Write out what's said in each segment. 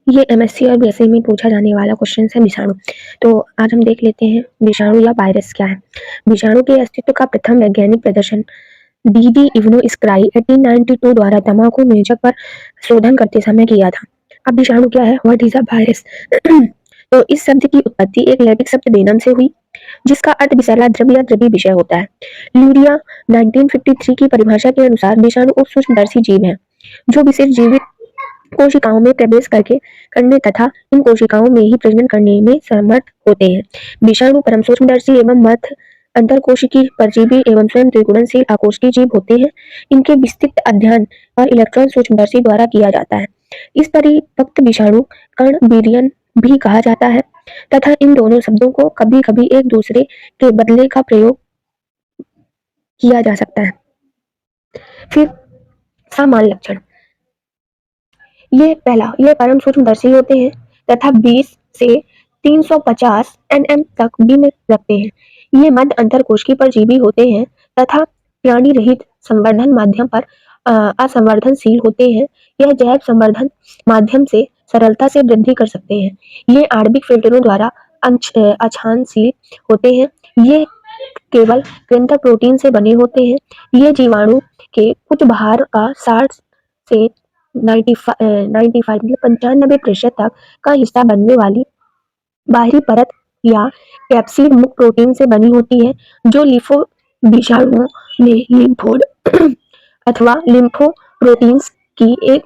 ये एमएससी और बीएससी में पूछा जाने वाला क्वेश्चन है विषाणु। तो आज हम देख लेते हैं विषाणु या वायरस क्या है। विषाणु के अस्तित्व का प्रथम वैज्ञानिक प्रदर्शन डीडी इवनोस्क्राई 1892 द्वारा तंबाकू मेजक पर शोधन करते समय किया था। अब विषाणु क्या है? What is a virus? तो इस शब्द की उत्पत्ति एक लैटिन शब्द वेनम से हुई, जिसका अर्थ विषैला द्रव्य या द्रवी विषय होता है। ल्यूरिया 1953 की परिभाषा के अनुसार विषाणु उप सूक्ष्मदर्शी जीव है जो विशेष जीवित कोशिकाओं में प्रवेश करने तथा इन कोशिकाओं में ही प्रजनन करने में समर्थ होते हैं। विषाणु परम सूक्ष्मदर्शी एवं मध्य अंतरकोशिकी परजीवी एवं स्वयं त्रिगुणनशील आकोशिकीय जीव होते हैं। इनके विस्तृत अध्ययन और इलेक्ट्रॉन सूक्ष्मदर्शी द्वारा किया जाता है। इस परिपक्व विषाणु कण विरियन भी कहा जाता है तथा इन दोनों शब्दों को कभी कभी एक दूसरे के बदले का प्रयोग किया जा सकता है। फिर सामान्य लक्षण, ये परम सूक्ष्मदर्शी होते हैं तथा 20 से 350 nm तक बीम रखते हैं। ये मध्य अंतरकोशिकी परजीवी होते हैं तथा प्राणी रहित संवर्धन माध्यम पर असंवर्धनशील होते हैं। यह जैव संवर्धन माध्यम से सरलता से वृद्धि कर सकते हैं। ये आणविक फिल्टरों द्वारा अक्षांशील होते हैं। ये केवल कृंतक प्रोटीन से बने होते हैं। ये जीवाणु के कुछ बाहर का 60 से 95 मतलब 95% तक का हिस्सा बनने वाली बाहरी परत या कैप्सिड मुक्त प्रोटीन से बनी होती है, जो लिम्फो विषाणुओं में लिम्फोड अथवा लिम्फो प्रोटीन्स की एक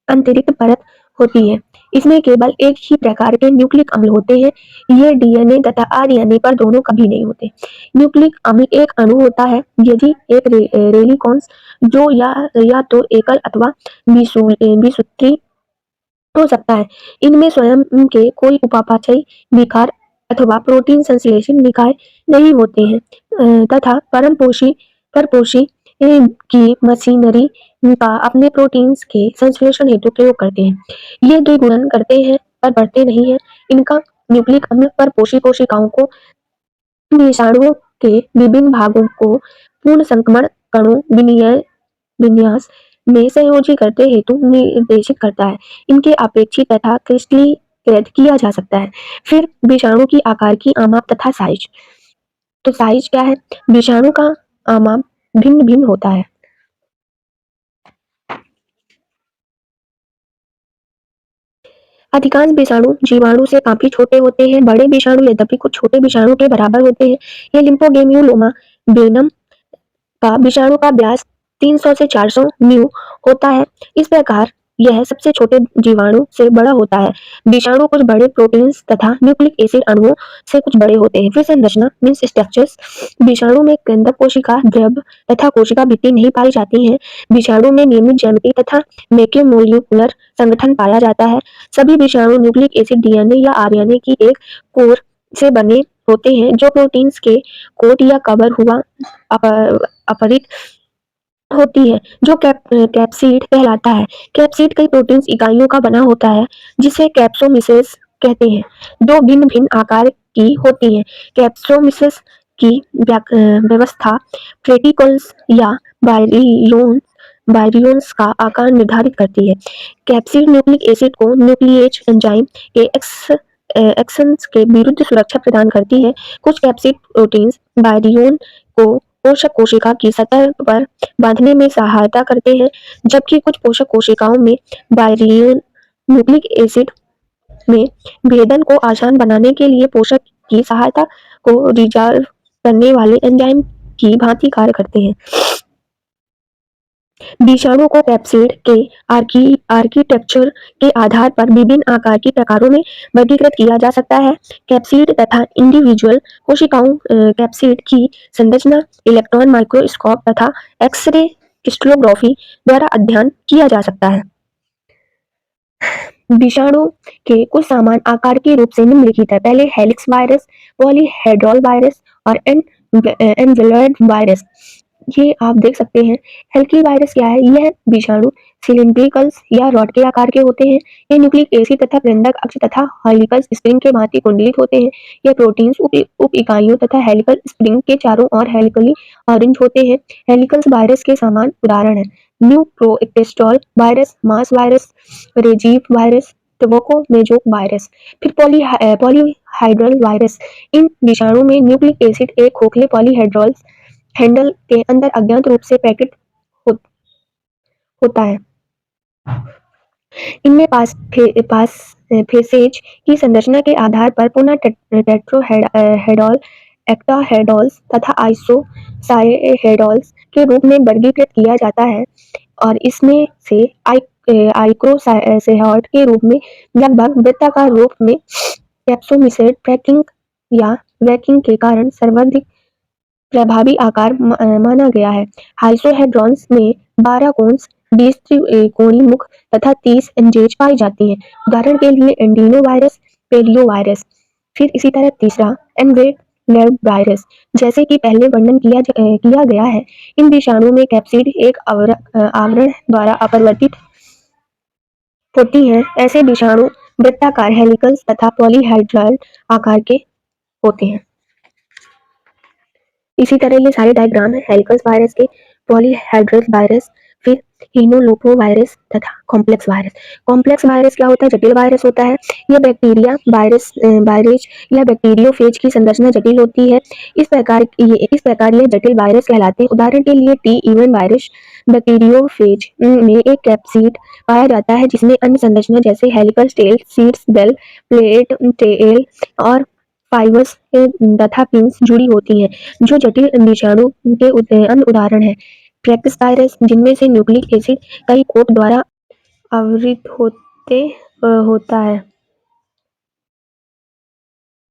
अतिरिक्त परत होती है। इसमें केवल एक ही प्रकार के न्यूक्लिक अम्ल होते हैं। ये डीएनए तथा आरएनए पर दोनों कभी नहीं होते। न्यूक्लिक अम्ल एक अणु होता है यदि एक रेलिकॉन्स जो या तो एकल अथवा द्विसूत्री हो सकता है। इनमें स्वयं के कोई उपापचयी विकार अथवा प्रोटीन संश्लेषण निकाय नहीं होते हैं तथा परपोषी की मशीनरी का अपने प्रोटीन्स के संश्लेषण हेतु प्रयोग करते हैं। ये द्विगुणन करते हैं पर बढ़ते नहीं हैं। इनका न्यूक्लिक अम्ल परपोषी कोशिकाओं को विषाणुओं के विभिन्न भागों को पूर्ण संक्रमण कणों विन्यास में संयोजी करते हेतु निर्देशित करता है। इनके अपेक्षित तथा क्रिस्टलीकृत किया जा सकता है। फिर विषाणु की आकार की आमाप तथा साइज। तो साइज क्या है? विषाणु का आमाप भिन्न भिन्न होता है। अधिकांश विषाणु जीवाणु से काफी छोटे होते हैं। बड़े विषाणु यद्यपि कुछ छोटे विषाणु के बराबर होते हैं। ये लिम्फोडेम्यूलोमा वेनम का विषाणु का व्यास 300 से 400 म्यू होता है। इस प्रकार यह सबसे छोटे जीवाणु से बड़ा होता है। विषाणु कुछ बड़े प्रोटीन्स तथा न्यूक्लिक एसिड अणुओं से कुछ बड़े होते हैं। फिर संरचना मीन्स स्ट्रक्चर्स। विषाणु में केंद्रक कोशिका द्रव तथा कोशिका भित्ति नहीं पाई जाती है। विषाणु में नियमित ज्यामिति तथा मैक्रोमोल्यूकुलर संगठन पाया जाता है। सभी विषाणु न्यूक्लिक एसिड डीएनए या आरएनए की एक कोर से बने होते हैं जो प्रोटीन्स के कोट या कवर हुआ अपरित होती है जो कैप्सिड कहलाता है। कैप्सिड कई प्रोटीन्स इकाइयों का बना होता है जिसे कैप्सोमिसेस कहते हैं। दो भिन्न भिन्न आकार की होती है। कैप्सोमिसेस की व्यवस्था रेटिकल्स या बायरियोन्स का आकार निर्धारित करती है। कैप्सिड न्यूक्लिक एसिड को न्यूक्लिएज एंजाइम के एक्शंस के विरुद्ध सुरक्षा प्रदान करती है। कुछ कैप्सिड प्रोटीन्स बायरियोन को पोषक कोशिका की सतह पर बांधने में सहायता करते हैं, जबकि कुछ पोषक कोशिकाओं में बायरियोन न्यूक्लिक एसिड में भेदन को आसान बनाने के लिए पोषक की सहायता को रिजॉल्व करने वाले एंजाइम की भांति कार्य करते हैं। विषाणु को कैप्सिड के आर्किटेक्चर के आधार पर विभिन्न आकार की प्रकारों में वर्गीकृत किया जा सकता है। कैप्सिड तथा इंडिविजुअल कोशिकाओं कैप्सिड की संरचना इलेक्ट्रॉन माइक्रोस्कोप तथा एक्सरे क्रिस्टलोग्राफी द्वारा अध्ययन किया जा सकता है। विषाणु के कुछ सामान्य आकार के रूप से निम्नलिखित है। पहले हेलिक्स वायरस, पॉलीहेड्रल वायरस और एनवेलोइड वायरस। ये आप देख सकते हैं। हेल्की वायरस क्या है? यह विषाणु सिलिंड्रिकल्स या रॉड के आकार के होते हैं। ये न्यूक्लिक एसिड तथा केंद्रक अक्ष तथा हेलिकल स्प्रिंग के भांति कुंडलित होते हैं। ये प्रोटीन्स उप इकाइयों तथा हेलिकल स्प्रिंग के चारों ओर हेलिकली ऑरेंज होते हैं। हेलिकल्स वायरस के समान उदाहरण है न्यू प्रोएक्टेस्टॉल वायरस, मास वायरस, रेजीव वायरस ट्रोकोमेजोक वायरस। फिर पॉलीहाइड्रल वायरस। इन विषाणु में न्यूक्लिक एसिड एक खोखले पॉलीहाइड्रल हैंडल के अंदर अज्ञात रूप से पैकेट हो, होता है। इनमें फेसेज की संरचना के आधार पर पुनः टेट्राहेड्रल, एक्टाहेड्रल्स तथा आइसोसाइहेड्रल्स के रूप में वर्गीकृत किया जाता है और इसमें से आइक्रोसाइहेड के रूप में लगभग वृत्ताकार रूप में कैप्सोमिसेड ट्रैकिंग या वैकिंग के कारण सर्वाधिक प्रभावी आकार माना गया है। हाइसोहेड्रॉन्स में 12 कोन्स, 20 त्रिकोणीय मुख तथा 30 एंजेज पाई जाती हैं। उदाहरण के लिए एंडीनो वायरस, पेलियो वायरस। फिर इसी तरह तीसरा एनवेलप वायरस। जैसे कि पहले वर्णन किया गया है, इन विषाणु में कैप्सिड एक आवरण द्वारा अपरिवर्तित होती हैं। ऐसे विषाणु वृत्ताकार, हेलिकल्स तथा पॉलीहाइड्रल आकार के होते हैं। इसी तरह ये सारे डायग्राम है हेलिकल्स वायरस के, पॉलीहेड्रल वायरस, फिर हीमोलोपो वायरस तथा कॉम्प्लेक्स वायरस। कॉम्प्लेक्स वायरस क्या होता है? जटिल वायरस होता है। यह बैक्टीरिया वायरस या बैक्टीरियोफेज की संरचना जटिल होती है। इस प्रकार यह जटिल वायरस कहलाते हैं। उदाहरण के लिए टी इवन वायरस बैक्टीरियोफेज में एक कैप्सिड पाया जाता है जिसमें अन्य संरचना जैसे हेलिकल टेल, सीड्स, बेल, प्लेट टेल और फाइबर्स तथा पिंस जुड़ी होती हैं, जो जटिल विषाणु के अन्य उदाहरण हैं। ट्रैकिस वायरस, जिनमें से न्यूक्लिक एसिड कई कोट द्वारा आवृत होता है।